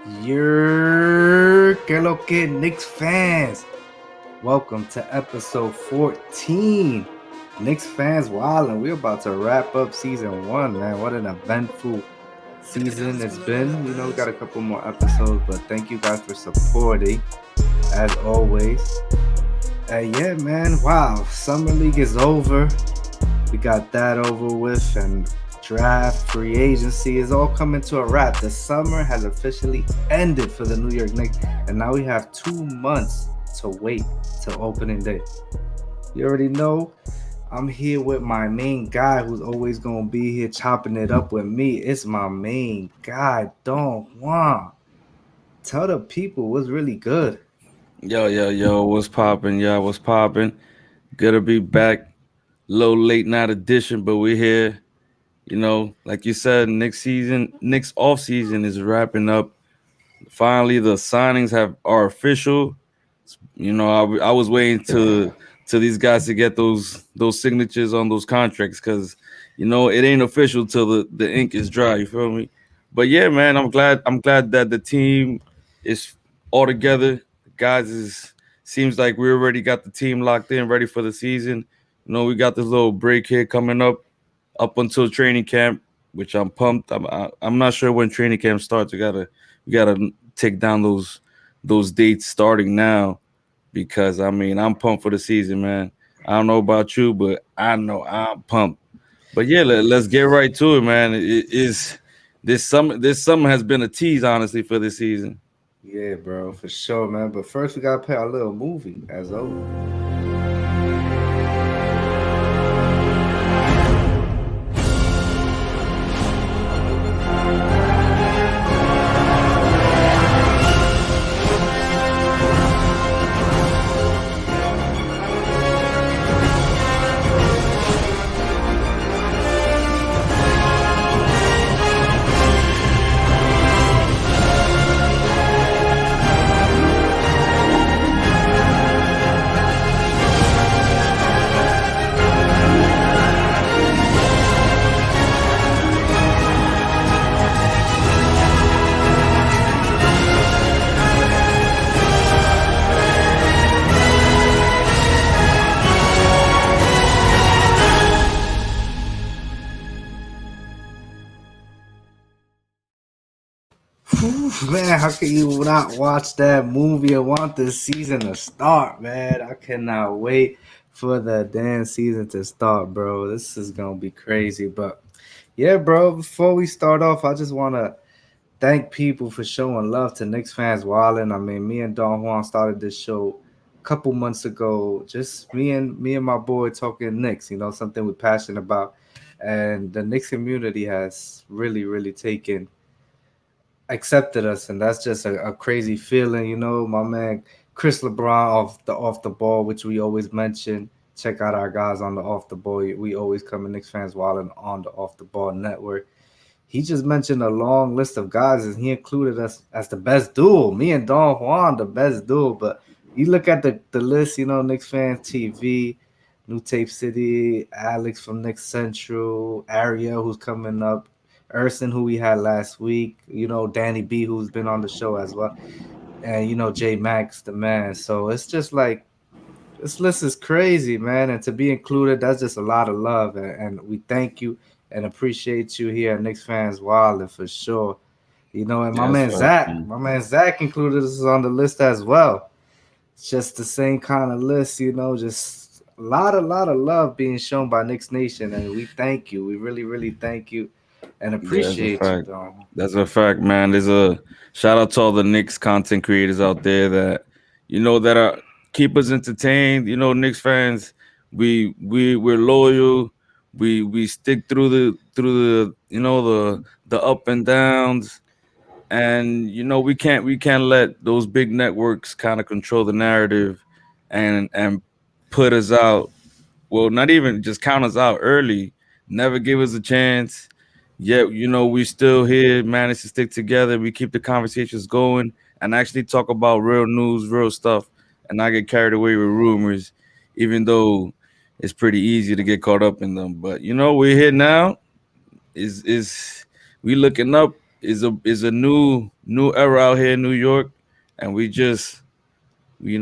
Que lo que Knicks fans. Welcome to episode 14. Knicks Fans Wilding. We're about to wrap up season 1, man. What an eventful season it's been. We got a couple more episodes, but thank you guys for supporting as always. Yeah, man. Wow. Summer League is over. We got that over with, and draft, free agency is all coming to a wrap. The summer has officially ended for the New York Knicks, and now we have 2 months to wait till opening day. You already know I'm here with my main guy who's always gonna be here chopping it up with me. It's my main guy, Don Juan. Tell the people what's really good. Yo, what's poppin'? Yeah, what's poppin'? Good to be back. Low late night edition, but we're here. Like you said, Knicks off season is wrapping up. Finally, the signings are official. I was waiting to these guys to get those signatures on those contracts because it ain't official till the ink is dry. You feel me? But yeah, man, I'm glad that the team is all together. The guys is seems like we already got the team locked in, ready for the season. We got this little break here coming up until training camp, which I'm pumped. I'm not sure when training camp starts. We gotta take down those dates starting now because I'm pumped for the season, man. I don't know about you, but I know I'm pumped. But yeah, let's get right to it, man. It is this summer has been a tease, honestly, for this season. Yeah, bro, for sure, man. But first, we gotta play our little movie, as always. Whew, man, how can you not watch that movie and want this season to start, man? I cannot wait for the damn season to start, bro. This is gonna be crazy. But yeah, bro, before we start off, I just wanna thank people for showing love to Knicks Fans Wilding. I mean, me and Don Juan started this show a couple months ago. Just me and my boy talking Knicks, something we're passionate about. And the Knicks community has really, really taken accepted us, and that's just a crazy feeling. My man Chris LeBron off the ball, which we always mention. Check out our guys on the off the ball. We always come in Knicks Fans Wilding on the off the ball network. He just mentioned a long list of guys, and he included us as the best duo. Me and Don Juan, the best duo. But you look at the list, Knicks Fans TV, New Tape City, Alex from Knicks Central, Ariel, who's coming up, Urson, who we had last week, Danny B, who's been on the show as well, and J Max, the man. So it's just like this list is crazy, man, and to be included, that's just a lot of love, and we thank you and appreciate you here at Knicks Fans Wilder for sure. And Yeah, that's right, man. My man Zach included us on the list as well. It's just the same kind of list, just a lot of love being shown by Knicks Nation, and we thank you. We really, really thank you and Yeah, that's a appreciate you, fact. Dom. That's a fact, man. There's a shout out to all the Knicks content creators out there that are keep us entertained. Knicks fans, we're loyal. We stick through the up and downs, and we can't let those big networks kind of control the narrative and put us out. Well, not even just count us out early, never give us a chance. Yet, we still here, manage to stick together. We keep the conversations going and actually talk about real news, real stuff, and not get carried away with rumors, even though it's pretty easy to get caught up in them. But we're here now. Is we looking up? is a new era out here in New York, and we just we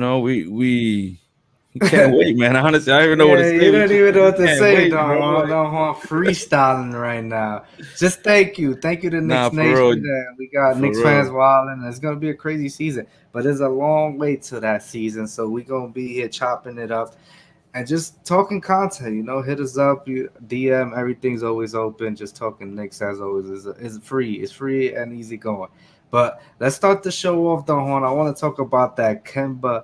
can't wait, man. Honestly, I don't even know what to Yeah, say. you We don't just even know we what to can't say, wait, Don bro. Juan. Like, Don Juan freestyling right now. Just thank you. Thank you to nah, Knicks for Nation. real, And we got for Knicks Fans real. Wilding. It's going to be a crazy season. But there's a long way to that season. So we're going to be here chopping it up and just talking content. Hit us up. DM. Everything's always open. Just talking Knicks, as always, is free. It's free and easy going. But let's start the show off, Don Juan. I want to talk about that Kemba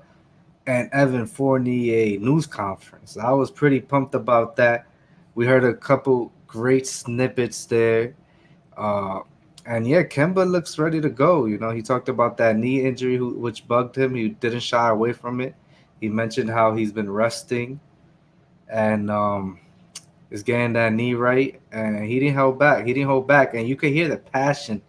and Evan Fournier news conference. I was pretty pumped about that. We heard a couple great snippets there. Uh, and yeah, Kemba looks ready to go. He talked about that knee injury which bugged him. He didn't shy away from it. He mentioned how he's been resting and is getting that knee right. And he didn't hold back. He didn't hold back. And you could hear the passion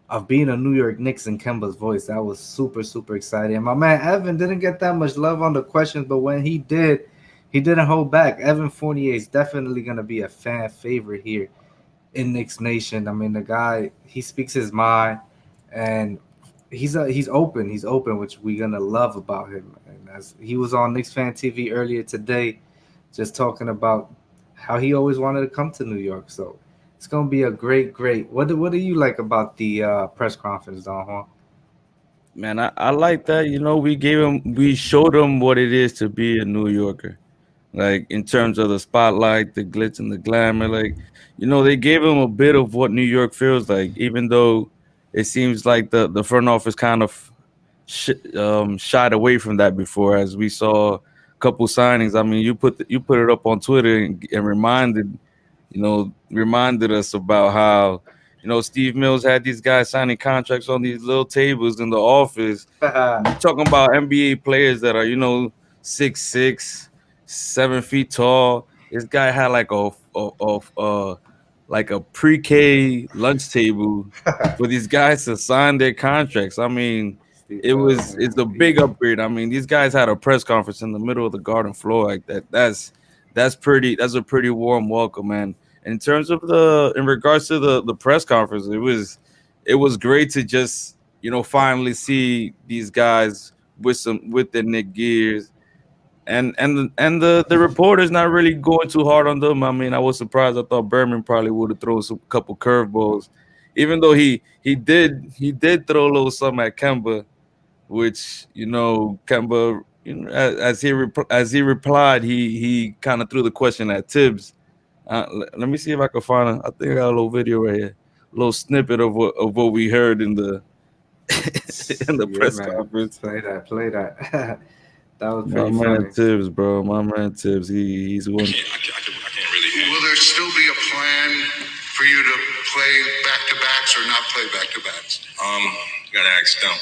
of being a New York Knicks in Kemba's voice. That was super, super exciting. And my man Evan didn't get that much love on the questions, but when he did, he didn't hold back. Evan Fournier is definitely going to be a fan favorite here in Knicks Nation. I mean, the guy, he speaks his mind, and he's open. He's open, which we're gonna love about him. And as he was on Knicks Fan TV earlier today, just talking about how he always wanted to come to New York. So it's gonna be a great, great. What do you like about the press conference, Don Juan? Man, I like that. We showed him what it is to be a New Yorker. Like in terms of the spotlight, the glitz and the glamour. Like, they gave him a bit of what New York feels like, even though it seems like the front office kind of shied away from that before, as we saw a couple signings. I mean, you put it up on Twitter and reminded us about how Steve Mills had these guys signing contracts on these little tables in the office. You're talking about NBA players that are 6'6", 7 feet tall. This guy had like a pre-K lunch table for these guys to sign their contracts. I mean, Steve Mills, it's man. a big upgrade. I mean, these guys had a press conference in the middle of the Garden floor like that. That's a pretty warm welcome, man. In terms of in regards to the press conference, it was great to just finally see these guys with their Nick gears, and the reporters not really going too hard on them. I mean, I was surprised. I thought Berman probably would have thrown some couple curveballs, even though he did throw a little something at Kemba, which Kemba, as he replied, he kind of threw the question at Tibbs. Let me see if I can find it. I think I got a little video right here, a little snippet of what we heard in the in the Yeah, press man. conference. Play that. Play that. That was My pretty man funny. Tibbs, bro. My man Tibbs. He's one. I can't really hear. Will there still be a plan for you to play back to backs or not play back to backs? You gotta ask them.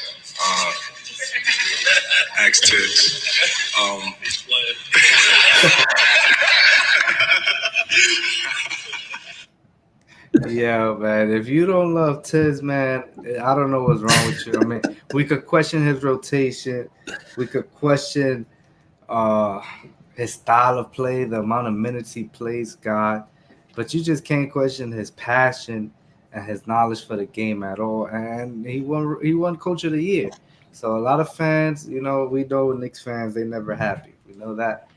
Ask Tibbs. Yeah, man. If you don't love Tiz, man, I don't know what's wrong with you. I mean, we could question his rotation. We could question uh his style of play, the amount of minutes he plays, God. But you just can't question his passion and his knowledge for the game at all. And he won Coach of the Year. So a lot of fans, we know Knicks fans, they never happy. We know that.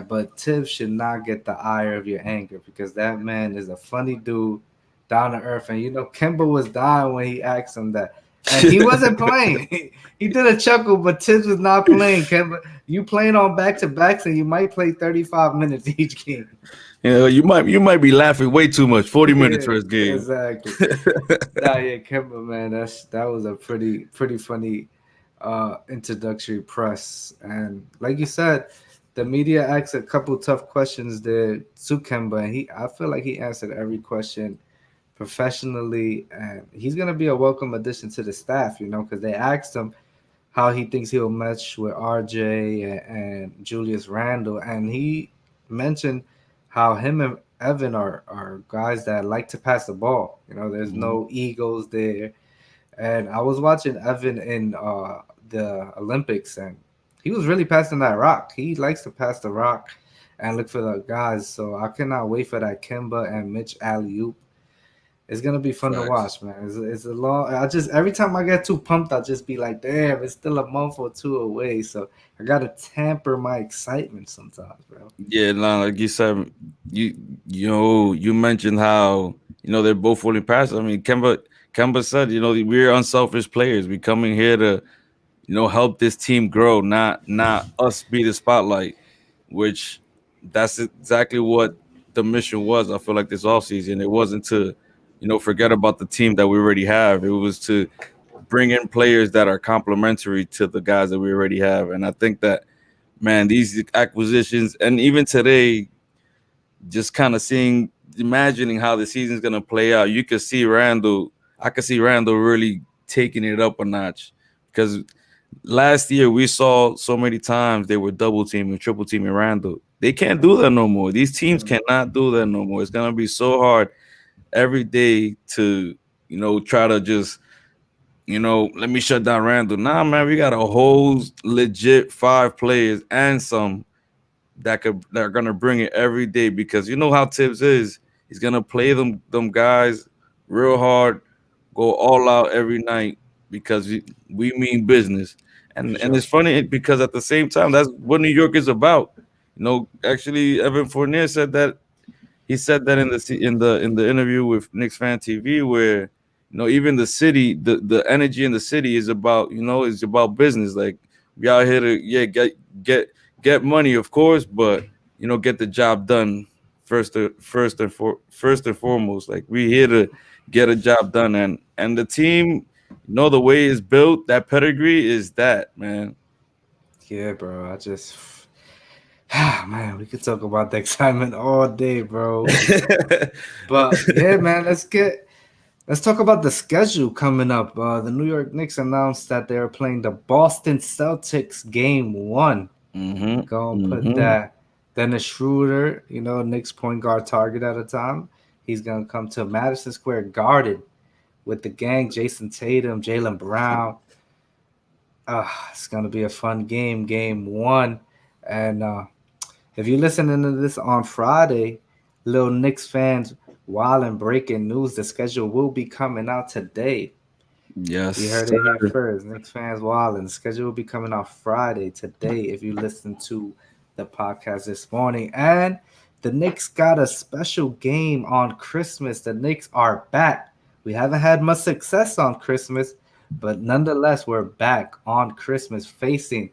But Tibbs should not get the ire of your anger because that man is a funny dude, down to earth. And Kemba was dying when he asked him that. And he wasn't playing. He did a chuckle, but Tibbs was not playing. Kemba, you playing on back to backs, and you might play 35 minutes each game. You might be laughing way too much. 40 minutes Yeah, first game. exactly. Nah, yeah, Kemba, man, that was a pretty funny introductory press, and like you said, the media asked a couple tough questions there to Kemba, and I feel like he answered every question professionally, and he's gonna be a welcome addition to the staff, because they asked him how he thinks he'll match with RJ and Julius Randle, and he mentioned how him and Evan are guys that like to pass the ball. There's Mhm. no egos there. And I was watching Evan in the Olympics, and he was really passing that rock. He likes to pass the rock and look for the guys. So I cannot wait for that Kemba and Mitch alley oop. It's gonna be fun to Facts. watch, man. It's a long. I just every time I get too pumped, I just be like, damn, it's still a month or two away. So I gotta temper my excitement sometimes, bro. Yeah, nah, like you said, you you mentioned how they're both fully passive. I mean, Kemba said, we're unselfish players. We coming here to help this team grow, not us be the spotlight. Which that's exactly what the mission was. I feel like this offseason, it wasn't to forget about the team that we already have. It was to bring in players that are complementary to the guys that we already have, and I think that man, these acquisitions, and even today, just kind of imagining how the season's gonna play out, you could see Randall. I could see Randall really taking it up a notch because last year we saw so many times they were double teaming, triple teaming Randall. They can't do that no more. These teams cannot do that no more. It's gonna be so hard every day to try to just let me shut down Randall. Nah, man, we got a whole legit 5 players and some that are gonna bring it every day because you know how Tibbs is. He's gonna play them guys real hard, go all out every night because we mean business. For And sure. it's funny because at the same time, that's what New York is about. Actually, Evan Fournier said that he said that in the interview with Knicks Fan TV, where even the city, the energy in the city is about is about business. Like we out here to get get money, of course, but get the job done first and foremost. Like we here to get a job done, and the team, the way it's built, that pedigree is that man. Yeah, bro. I just, man, we could talk about the excitement all day, bro. But yeah, man, let's talk about the schedule coming up. The New York Knicks announced that they are playing the Boston Celtics game one. hmm Gonna put hmm that. Dennis Schroeder, Knicks point guard target at a time. He's gonna come to Madison Square Garden with the gang, Jason Tatum, Jalen Brown. It's gonna be a fun game, game one. And if you're listening to this on Friday, little Knicks fans, wild and breaking news, the schedule will be coming out today. You Yes, heard it here first. Knicks fans wilding. The schedule will be coming out Friday today if you listen to the podcast this morning. And the Knicks got a special game on Christmas. The Knicks are back. We haven't had much success on Christmas, but nonetheless, we're back on Christmas facing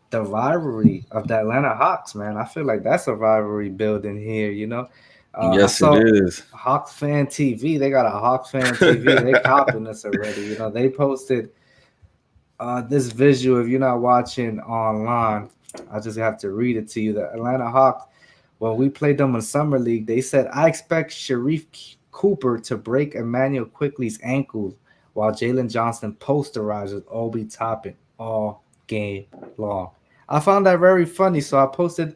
the rivalry of the Atlanta Hawks, man. I feel like that's a rivalry building here. I yes, it saw is. Hawks fan TV. They got a Hawks fan TV. They copying us already. They posted this visual. If you're not watching online, I just have to read it to you. The Atlanta Hawks, when we played them in Summer League, they said, I expect Sharif Cooper to break Emmanuel Quickly's ankles while Jalen Johnson posterizes Obi Toppin all game long. I found that very funny, so I posted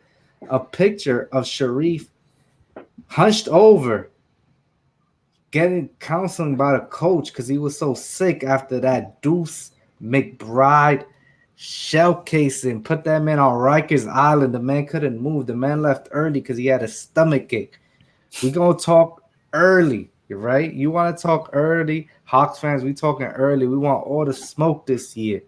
a picture of Sharif hunched over, getting counseling by the coach because he was so sick after that Deuce McBride shell casing. Put that man on Rikers Island. The man couldn't move. The man left early because he had a stomach ache. We gonna talk early, right? You want to talk early, Hawks fans? We talking early. We want all the smoke this year.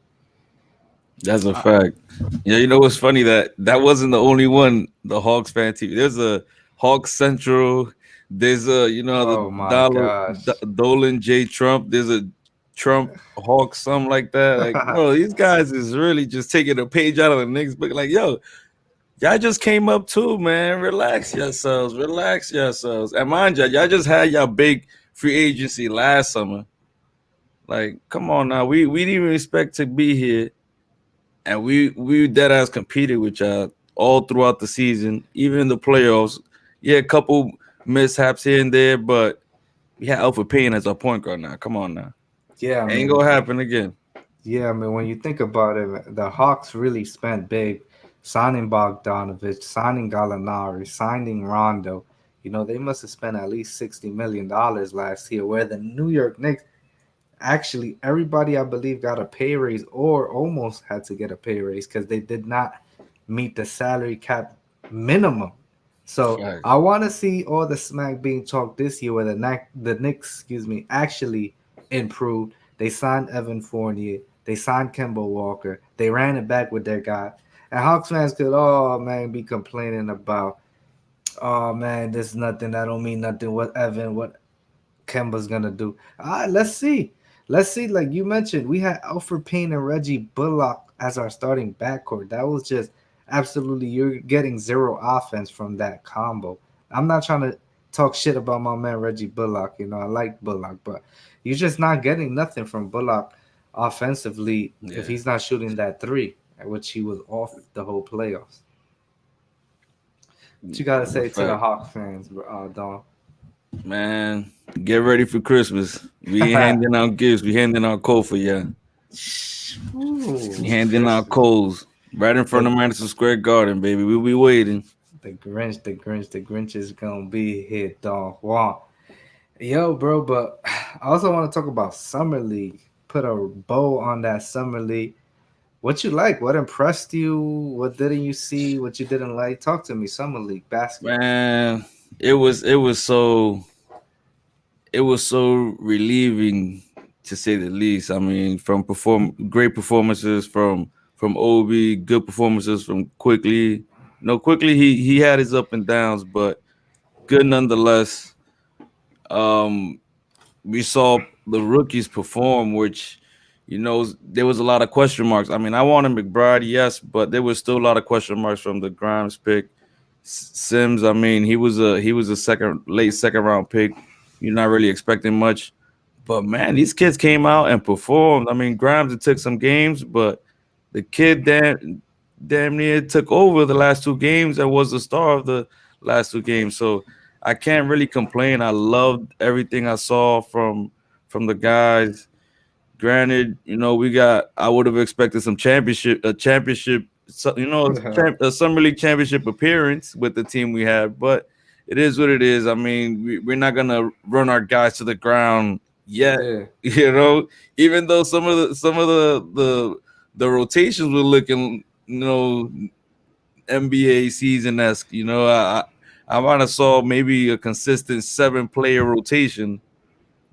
That's a fact. Yeah, what's funny that wasn't the only one. The Hawks fan TV. There's a Hawks Central. There's a the Oh my gosh. Dolan J Trump. There's a Trump Hawks, something like that. Like, bro, these guys is really just taking a page out of the Knicks book. Like, yo, y'all just came up too, man. Relax yourselves. Relax yourselves. And mind you, y'all just had y'all big free agency last summer. Like, come on now. We didn't even expect to be here, and we dead ass competed with y'all all throughout the season, even in the playoffs. Yeah, a couple mishaps here and there, but we had Alpha Payne as our point guard now. Come on now, Yeah, I ain't mean, gonna happen again. Yeah, I mean, when you think about it, the Hawks really spent big signing Bogdanovich, signing Gallinari, signing Rondo. They must have spent at least $60 million last year, where the New York Knicks actually, everybody I believe got a pay raise or almost had to get a pay raise because they did not meet the salary cap minimum. So Facts. I want to see all the smack being talked this year where the Knicks, actually improved. They signed Evan Fournier. They signed Kemba Walker. They ran it back with their guy. And Hawks fans could, oh man, be complaining about, oh man, this nothing. That don't mean nothing. What Evan, what Kemba's gonna do. All right, let's see. Let's see. Like you mentioned, we had Alfred Payne and Reggie Bullock as our starting backcourt. That was just absolutely, you're getting zero offense from that combo. I'm not trying to talk shit about my man Reggie Bullock. I like Bullock, but you're just not getting nothing from Bullock offensively if Yeah. he's not shooting that three, which he was off the whole playoffs. What you gotta say to the Fact. Hawks fans, Don? Man, get ready for Christmas. We handing out gifts. We handing out cold for ya. We Ooh, handing out Christmas. coals right in front The of Madison Square Garden, baby. We'll be waiting. the Grinch is gonna be here, Don Juan. Yo, bro, but I also want to talk about Summer League. Put a bow on that Summer League. What you like? What impressed you? What didn't you see? What you didn't like? Talk to me. Summer League basketball. Man, it was so relieving to say the least. I mean, from great performances from Obi, good performances from Quickly. No, Quickly he had his up and downs, but good nonetheless. Um, we saw the rookies perform, which there was a lot of question marks. I mean, I wanted McBride, yes, but there was still a lot of question marks from the Grimes pick. Sims, I mean, he was a late second round pick. You're not really expecting much, but man, these kids came out and performed. I mean, Grimes, it took some games, but the kid damn near took over the last two games and was the star of the last two games. So I can't really complain. I loved everything I saw from the guys. Granted, I would have expected some championship, a summer league championship appearance with the team we had, but it is what it is. I mean, we're not gonna run our guys to the ground yet, Yeah. you know. Even though some of the rotations were looking, NBA season esque. I might have saw maybe a consistent 7 player rotation,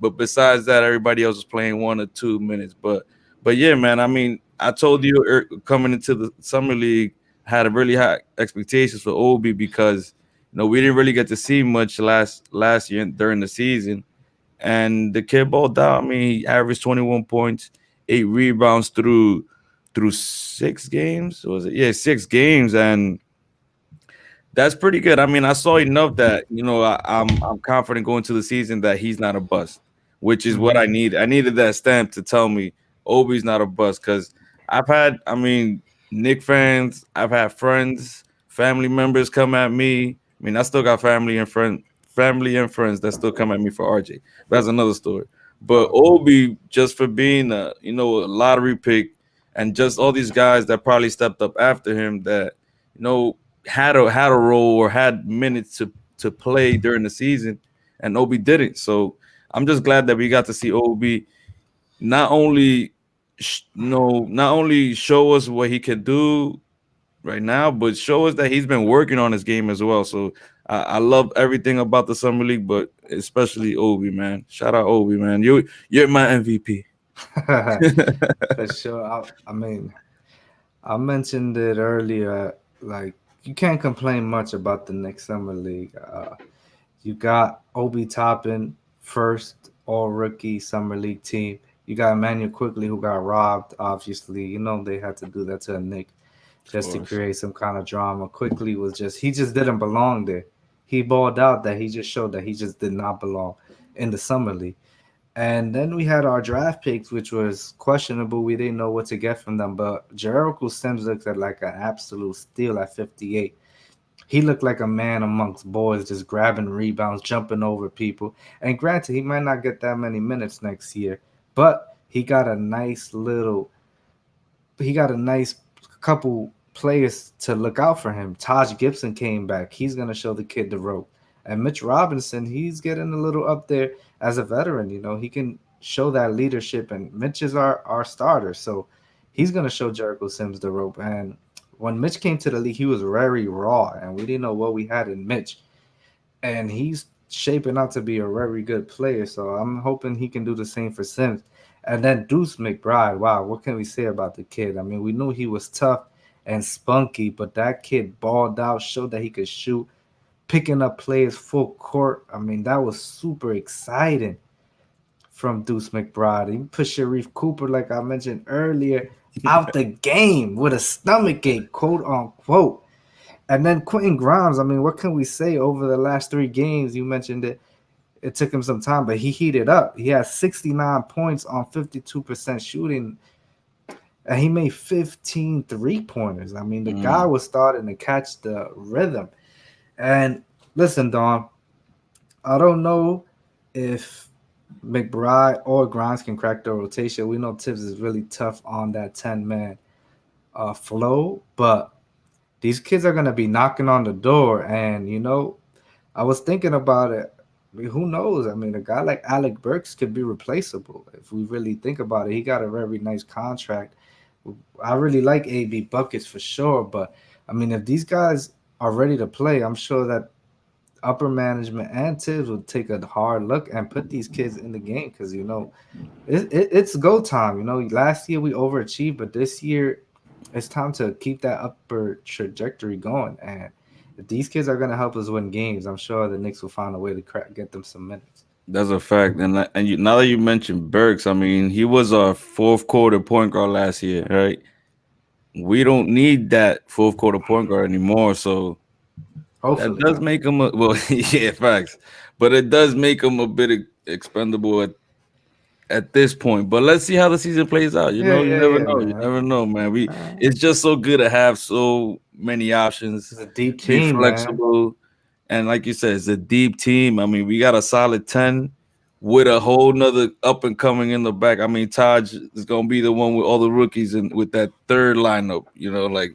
but besides that, everybody else was playing 1 or 2 minutes. But yeah, man. I mean, I told you coming into the summer league, I had a really high expectations for Obi because we didn't really get to see much last year during the season, and the kid balled out. I mean, he averaged 21 points, 8 rebounds through 6 games. Was it? Yeah, 6 games, and that's pretty good. I mean, I saw enough that I'm confident going to the season that he's not a bust, which is what Hmm. I need. I needed that stamp to tell me Obi's not a bust because I mean, Knicks fans, I've had friends, family members come at me. I mean, I still got family and friends that still come at me for RJ. That's another story. But Oh, Obi, just for being a lottery pick, and just all these guys that probably stepped up after him that you know had a role or had minutes to play during the season, and Obi didn't. So I'm just glad that we got to see Obi not only not only show us what he can do right now, but show us that he's been working on his game as well. So I love everything about the summer league, but especially Obi, man. Shout out Obi, man. You're my MVP. for sure. I mean, I mentioned it earlier. Like, you can't complain much about the next summer league. You got Obi Toppin, first all rookie summer league team. You got Emmanuel Quickly, who got robbed. Obviously, they had to do that to a Nick Of just to course. create some kind of drama. Quickly was he just didn't belong there. He balled out that he just showed that he just did not belong in the summer league. And then we had our draft picks, which was questionable. We didn't know what to get from them. But Jericho Sims looked at like an absolute steal at 58. He looked like a man amongst boys, just grabbing rebounds, jumping over people. And granted, he might not get that many minutes next year, but he got a nice couple players to look out for him. Taj Gibson came back. He's gonna show the kid the rope. And Mitch Robinson, he's getting a little up there as a veteran. He can show that leadership. And Mitch is our starter, so he's gonna show Jericho Sims the rope. And when Mitch came to the league, he was very raw, and we didn't know what we had in Mitch. And he's shaping out to be a very good player. So I'm hoping he can do the same for Sims. And then Deuce McBride, wow, what can we say about the kid? I mean, we knew he was tough and spunky, but that kid balled out, showed that he could shoot, picking up players full court. I mean, that was super exciting from Deuce McBride. He put Sharif Cooper, like I mentioned earlier, out the game with a stomach ache, quote unquote. And then Quentin Grimes, I mean, what can we say over the last 3 games? You mentioned it. It took him some time, but he heated up. He had 69 points on 52% shooting, and he made 15 3-pointers. I mean, the guy was starting to catch the rhythm. And listen, Don, I don't know if McBride or Grimes can crack the rotation. We know Tibbs is really tough on that 10-man flow, but these kids are gonna be knocking on the door. And I was thinking about it. I mean, who knows? I mean, a guy like Alec Burks could be replaceable if we really think about it. He got a very nice contract. I really like AB buckets for sure, but I mean, if these guys are ready to play, I'm sure that upper management and Tibbs will take a hard look and put these kids in the game because it's go time. Last year we overachieved, but this year it's time to keep that upper trajectory going. And if these kids are going to help us win games, I'm sure the Knicks will find a way to get them some minutes. That's a fact. And now that you mentioned Burks, I mean, he was our fourth quarter point guard last year, right? We don't need that fourth quarter point guard anymore. So that Hopefully, does make him yeah, facts. But it does make him a bit expendable at this point. But let's see how the season plays out. yeah, You yeah, never yeah, know. You man. never know, man. It's just so good to have so many options, It's a deep be team, man. flexible, and like you said, it's a deep team. I mean, we got a solid 10 with a whole nother up and coming in the back. I mean, Taj is gonna be the one with all the rookies and with that third lineup. Like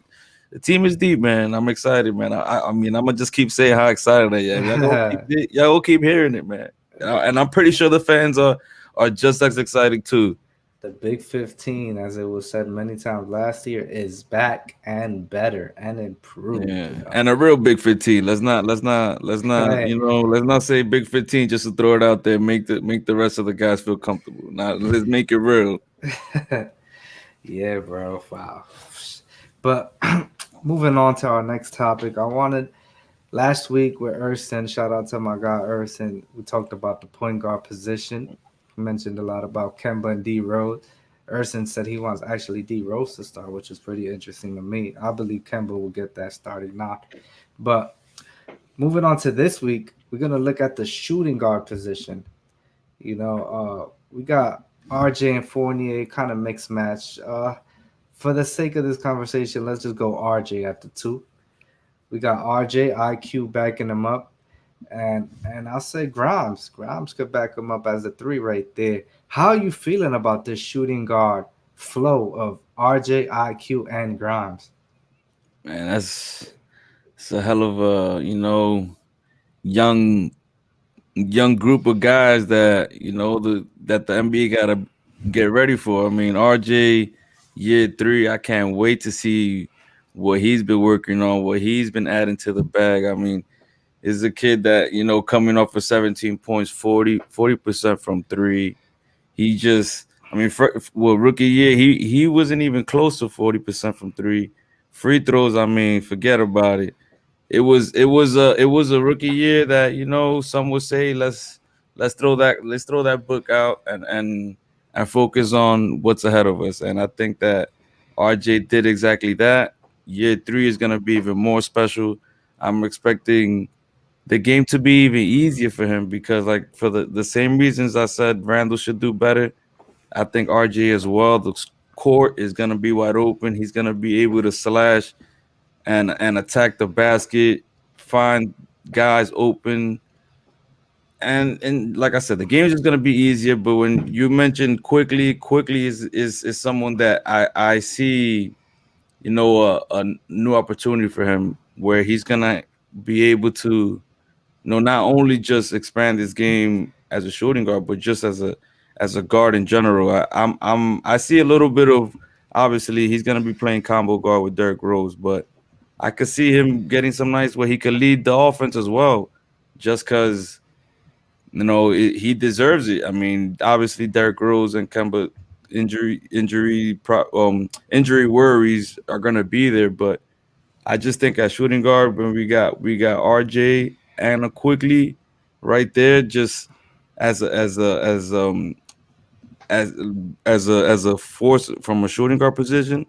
the team is deep, man. I'm excited, man. I mean, I'm gonna just keep saying how excited I am. Y'all gonna keep hearing it, man. And I'm pretty sure the fans are just as excited too. The Big 15, as it was said many times last year, is back and better and improved. Yeah, and a real Big 15. Right. Let's not say Big 15 just to throw it out there. Make the rest of the guys feel comfortable. Now let's make it real. Yeah, bro. Wow. But moving on to our next topic, I wanted last week with Erson, shout out to my guy Erson, we talked about the point guard position. We mentioned a lot about Kemba and D Rose. Erson said he wants actually D Rose to start, which is pretty interesting to me. I believe Kemba will get that starting now. But moving on to this week, we're gonna look at the shooting guard position. We got RJ and Fournier, kind of mixed match. For the sake of this conversation, let's just go RJ at the 2. We got RJ IQ backing him up, and I'll say Grimes. Grimes could back him up as a 3 right there. How are you feeling about this shooting guard flow of RJ, IQ, and Grimes? Man, it's a hell of a young young group of guys that that the NBA gotta get ready for. I mean, RJ year 3, I can't wait to see what he's been working on, what he's been adding to the bag. I mean, is a kid that coming off for 17 points, 40% from 3. He just, I mean, rookie year, he wasn't even close to 40% from 3. Free throws, I mean, forget about it. It was a rookie year that some would say let's throw that book out and focus on what's ahead of us. And I think that RJ did exactly that. Year 3 is gonna be even more special. I'm expecting the game to be even easier for him because, like, for the same reasons I said Randall should do better, I think RJ as well. The court is gonna be wide open. He's gonna be able to slash and attack the basket, find guys open, and like I said, the game is just gonna be easier. But when you mentioned quickly is someone that I see, a new opportunity for him where he's gonna be able to not only just expand his game as a shooting guard, but just as a guard in general. I see a little bit of obviously he's gonna be playing combo guard with Derrick Rose, but I could see him getting some nights where he could lead the offense as well, just because he deserves it. I mean, obviously Derrick Rose and Kemba injury worries are gonna be there, but I just think at shooting guard when we got RJ and a quickly right there, just as a, as as a force from a shooting guard position,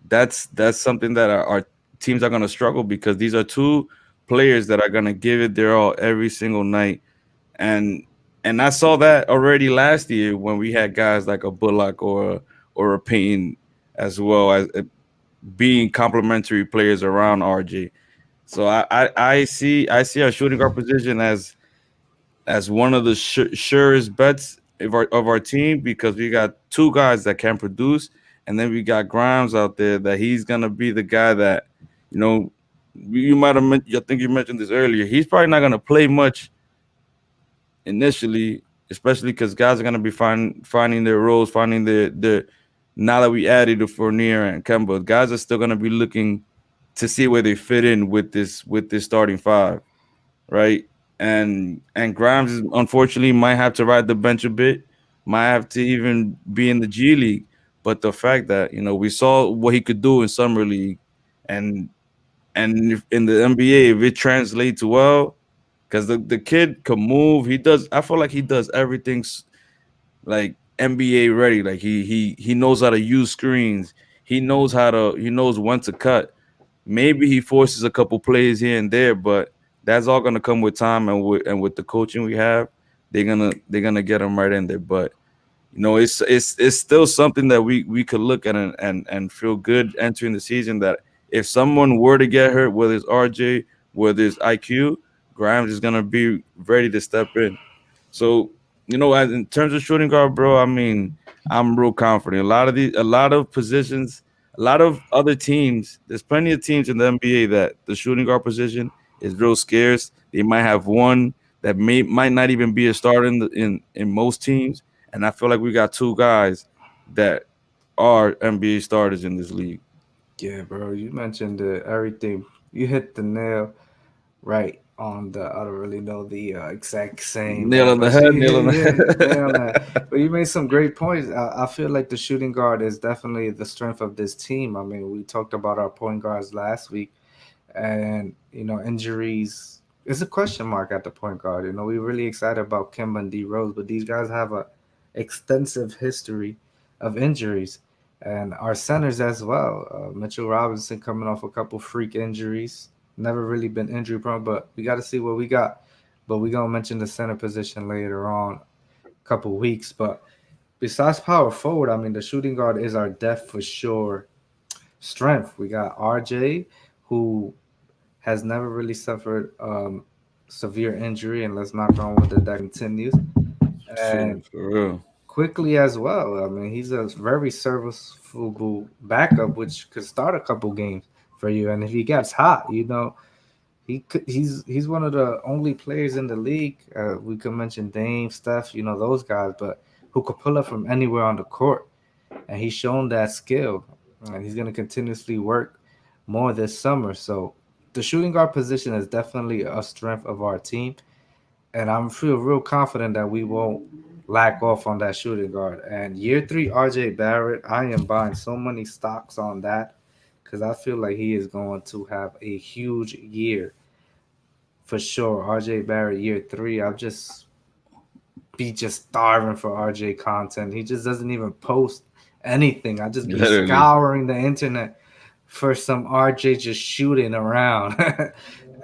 that's something that our teams are gonna struggle because these are two players that are gonna give it their all every single night, and I saw that already last year when we had guys like a Bullock or a Payne as well as being complementary players around RJ. So I see our shooting guard position as one of the surest bets of our team because we got two guys that can produce, and then we got Grimes out there that he's gonna be the guy that you know you might have. I think you mentioned this earlier. He's probably not gonna play much initially, especially because guys are gonna be finding their roles, finding their. Now that we added the Fournier and Kemba, guys are still gonna be looking to see where they fit in with this starting five, right? And Grimes unfortunately might have to ride the bench a bit, might have to even be in the G League. But the fact that we saw what he could do in summer league, and if in the NBA, if it translates well, because the kid can move, he does. I feel like he does everything like NBA ready. Like he knows how to use screens. He knows when to cut. Maybe he forces a couple plays here and there, but that's all gonna come with time and with the coaching we have. They're gonna get him right in there. But it's still something that we could look at and feel good entering the season. That if someone were to get hurt, whether it's RJ, whether it's IQ, Grimes is gonna be ready to step in. So as in terms of shooting guard, bro, I mean, I'm real confident. A lot of positions, a lot of other teams. There's plenty of teams in the NBA that the shooting guard position is real scarce. They might have one that might not even be a starter in most teams, and I feel like we got two guys that are NBA starters in this league. Yeah, bro. You mentioned everything. You hit the nail right on the. I don't really know the exact same, Nail on the but head, you nail on the yeah, head. nail on that. But you made some great points. I feel like the shooting guard is definitely the strength of this team. I mean, we talked about our point guards last week, and injuries is a question mark at the point guard. We're really excited about Kemba and D Rose, but these guys have a extensive history of injuries, and our centers as well. Mitchell Robinson coming off a couple freak injuries, never really been injury prone, but we got to see what we got. But we gonna mention the center position later on, a couple weeks. But besides power forward, I mean, the shooting guard is our depth for sure strength. We got RJ, who has never really suffered severe injury, and let's knock on wood that continues. Sure, And for real. quickly as well. I mean, he's a very serviceable backup, which could start a couple games for you. And if he gets hot, he's one of the only players in the league. We could mention Dame, Steph, those guys, but who could pull up from anywhere on the court, and he's shown that skill, and he's going to continuously work more this summer. So the shooting guard position is definitely a strength of our team, and I'm feel real confident that we won't lack off on that shooting guard. And year 3, RJ Barrett, I am buying so many stocks on that because I feel like he is going to have a huge year for sure. RJ Barrett year 3, I'll just starving for RJ content. He just doesn't even post anything. I just be Literally. scouring the internet for some RJ just shooting around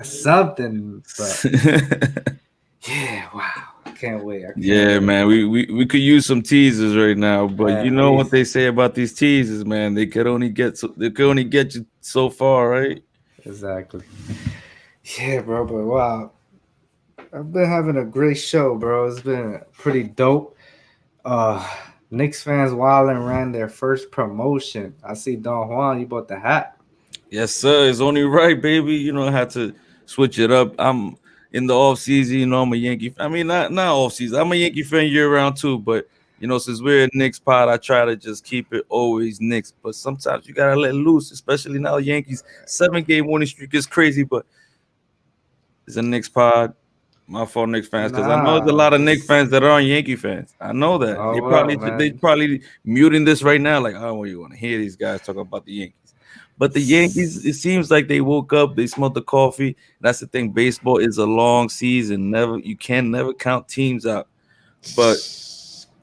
something. But yeah, wow, I can't wait. I can't Yeah, wait. man, we could use some teasers right now, but you At know what least they say about these teasers, man. They could only get you so far, right? exactly. Yeah, bro. But wow, I've been having a great show, bro. It's been pretty dope. Uh, Knicks fans wilding ran their first promotion. I see Don Juan. You bought the hat. Yes, sir. It's only right, baby. I had to switch it up. I'm in the off season. I'm a Yankee. I mean, not off season. I'm a Yankee fan year round too, but since we're a Knicks pod, I try to just keep it always Knicks. But sometimes you gotta let loose, especially now. Yankees 7-game winning streak is crazy, but it's a Knicks pod. My fault, Knicks fans, because I know there's a Nah, lot of Knicks just fans that aren't Yankee fans. I know that oh they well, probably muting this right now, like, oh, well, you want to hear these guys talk about the Yankees. But the Yankees, it seems like they woke up, they smelled the coffee. That's the thing. Baseball is a long season. You can never count teams out. But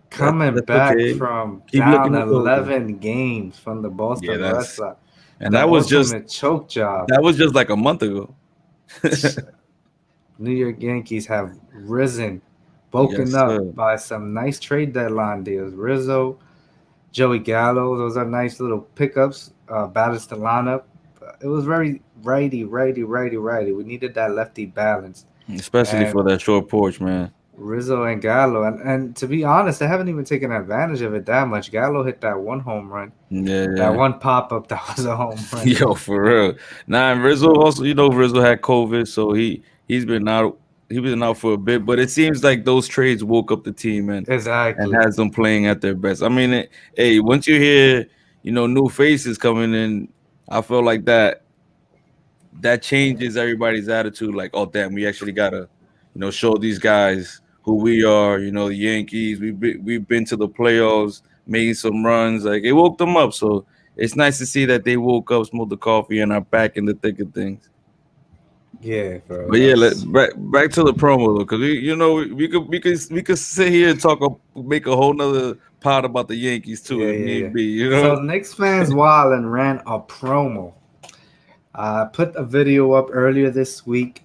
coming that's back okay. from Keep down looking at those. 11 games from the Yeah, Boston Red that's Sox, and the that was just ultimate choke job. like a month ago. New York Yankees have risen, woken Yes, up sir. by some nice trade deadline deals. Rizzo, Joey Gallo, those are nice little pickups. Balanced the lineup. It was very righty. We needed that lefty balance. Especially And for that short porch, man. Rizzo and Gallo. And to be honest, they haven't even taken advantage of it that much. Gallo hit that one home run. Yeah, That yeah. one pop up that was a home run. Yo, for real. Nah, and Rizzo also, Rizzo had COVID, so he's been out. He was out for a bit, but it seems like those trades woke up the team and Exactly. has them playing at their best. I mean, hey, once you hear new faces coming in, I feel like that changes everybody's attitude. Like, oh damn, we actually gotta show these guys who we are. The Yankees. We've been to the playoffs, made some runs. Like, it woke them up. So it's nice to see that they woke up, smoked the coffee, and are back in the thick of things. Yeah, bro. But yeah, That's back to the promo though, because we could sit here and make a whole nother pod about the Yankees too if yeah. need be. So Knicks Fans Wilding ran a promo. I put a video up earlier this week.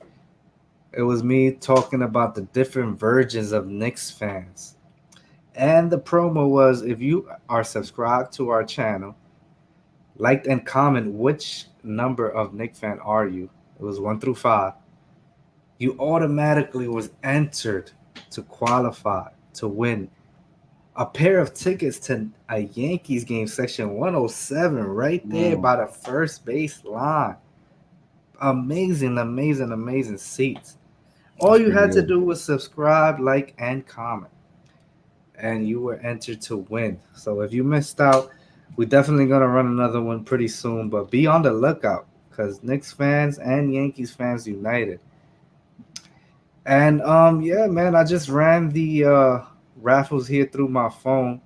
It was me talking about the different versions of Knicks fans. And the promo was, if you are subscribed to our channel, liked and comment which number of Knicks fan are you. It was 1 through 5. You automatically was entered to qualify to win a pair of tickets to a Yankees game, section 107, right there by the first base line. Amazing seats. All you had to do was subscribe, like, and comment, and you were entered to win. So if you missed out, we're definitely gonna run another one pretty soon. But be on the lookout, because Knicks fans and Yankees fans united. And yeah, man, I just ran the raffles here through my phone.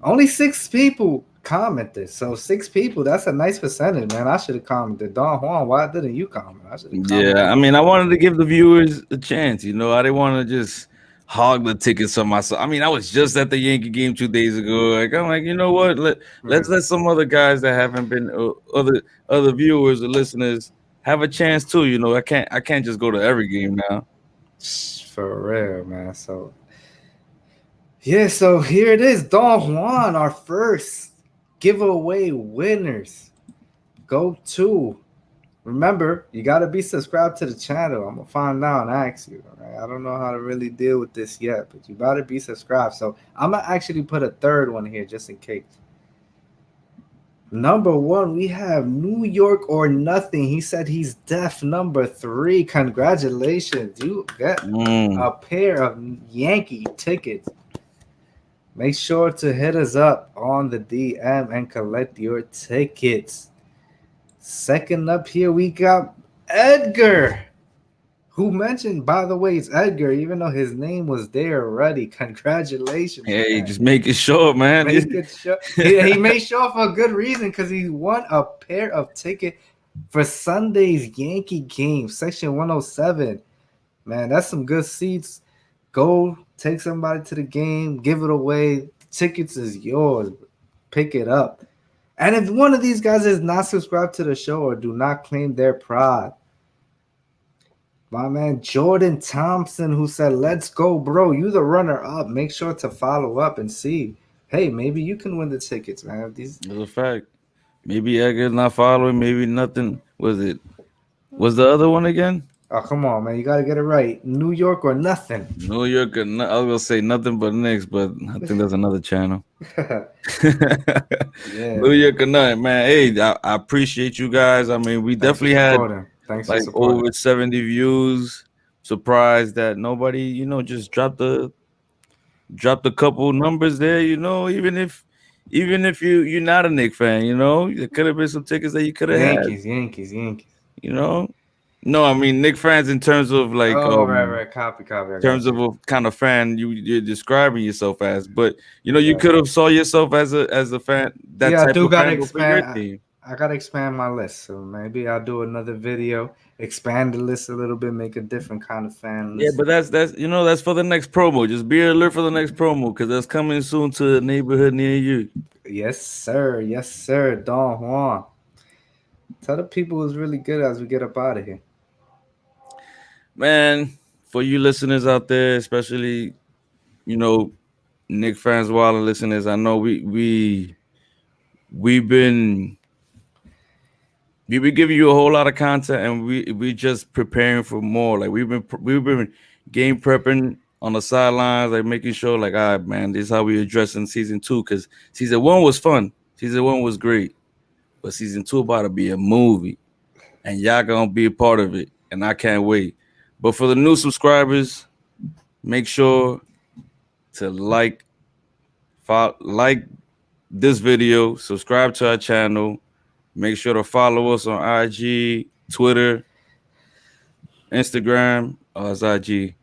Only 6 people commented. So 6 people, that's a nice percentage, man. I should have commented. Don Juan, why didn't you comment? I should have commented. Yeah, I mean, I wanted to give the viewers a chance. I didn't want to just hog the tickets for myself. I mean, I was just at the Yankee game 2 days ago. Like, I'm like, you know what? Let's let some other guys that haven't been other viewers or listeners have a chance too. I can't just go to every game now. For real, man. So yeah, so here it is. Don Juan, our first giveaway winners. Go to. Remember, you got to be subscribed to the channel. I'm going to find out and ask you. Right? I don't know how to really deal with this yet, but you got to be subscribed. So I'm going to actually put a third one here just in case. Number 1, we have New York or Nothing. He said he's deaf. Number 3, congratulations. You get a pair of Yankee tickets. Make sure to hit us up on the DM and collect your tickets. Second up here, we got Edgar, who mentioned, by the way, it's Edgar, even though his name was there already. Congratulations. Hey, man. just make it sure, man. Make it sure. He made sure for a good reason, because he won a pair of tickets for Sunday's Yankee game, section 107. Man, that's some good seats. Go take somebody to the game, give it away. Tickets is yours. Pick it up. And if one of these guys is not subscribed to the show or do not claim their pride, my man Jordan Thompson, who said, let's go, bro. You the runner up. Make sure to follow up and see. Hey, maybe you can win the tickets, man. It's a fact. Maybe Edgar's not following. Maybe nothing. Was the other one again? Oh, come on, man. You got to get it right. New York or Nothing. New York or I was going to say Nothing But Knicks, but I think that's another channel. Yeah. New York or Nothing, man. Hey, I appreciate you guys. I mean, we definitely had like over 70 views. Surprised that nobody, just dropped the dropped a couple numbers there. Even if you're not a Knicks fan, there could have been some tickets that you could have had. Yankees, Yankees, Yankees. You know, no, I mean Knicks fans in terms of like Oh, right, right. Copy, copy. I terms got of you. a kind of fan you're describing yourself as. But you Right. could have saw yourself as a fan, that Yeah, I type do of gotta fan, but for your expand. team. I gotta expand my list. So maybe I'll do another video, expand the list a little bit, make a different kind of fan Yeah, list. but that's for the next promo. Just be alert for the next promo because that's coming soon to a neighborhood near you. Yes, sir. Yes, sir. Don Juan. Tell the people it's really good as we get up out of here. Man, for you listeners out there, especially you know Nick fans, wild listeners, I know we've been we've been giving you a whole lot of content, and we just preparing for more. Like we've been game prepping on the sidelines, like making sure, like, all right, man, this is how we addressing season two because season one was fun, season one was great, but season two about to be a movie, and y'all gonna be a part of it, and I can't wait. But for the new subscribers, make sure to like this video, subscribe to our channel, make sure to follow us on IG, Twitter, Instagram. Oh, it's IG.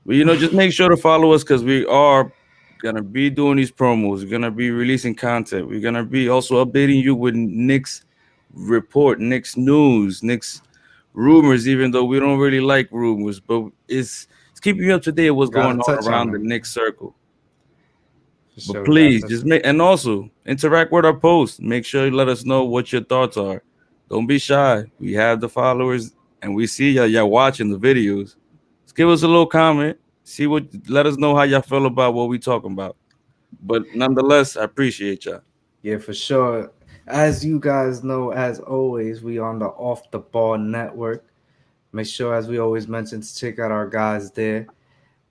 But just make sure to follow us because we are gonna be doing these promos. We're gonna be releasing content. We're gonna be also updating you with Knicks report, Knicks news, Knicks rumors. Even though we don't really like rumors, but it's keeping you up to date with what's Gotta going on touch on around the them. Knicks circle. For But sure. We gotta please touch just on make, and also interact with our posts. Make sure you let us know what your thoughts are. Don't be shy. We have the followers and we see y'all watching the videos. Just give us a little comment. Let us know how y'all feel about what we talking about. But nonetheless, I appreciate y'all. Yeah, for sure. As you guys know, as always, we on the Off the Ball Network. Make sure, as we always mention, to check out our guys there.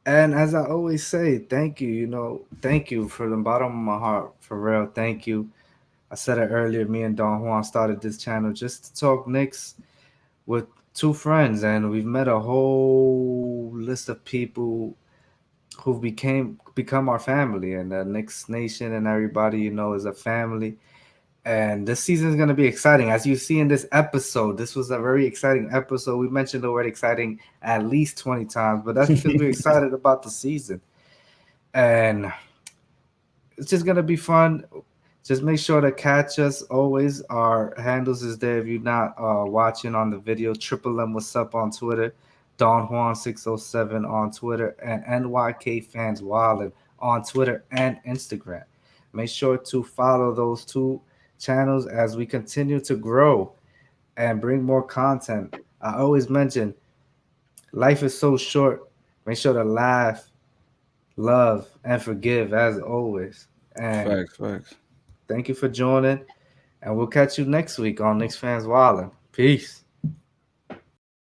And as I always say, thank you. Thank you from the bottom of my heart, for real. Thank you. I said it earlier. Me and Don Juan started this channel just to talk Knicks with two friends, and we've met a whole list of people who've become our family, and the Knicks Nation and everybody is a family. And this season is going to be exciting. As you see in this episode, this was a very exciting episode. We mentioned the word exciting at least 20 times, but that's because we're excited about the season. And it's just going to be fun. Just make sure to catch us always. Our handles is there if you're not watching on the video. Triple M What's Up on Twitter. Don Juan 607 on Twitter. And NYK Fans Wilding on Twitter and Instagram. Make sure to follow those two channels as we continue to grow and bring more content. I always mention life is so short. Make sure to laugh, love, and forgive as always. And Facts, facts. thank you for joining. And we'll catch you next week on Knicks Fans Wilding. Peace.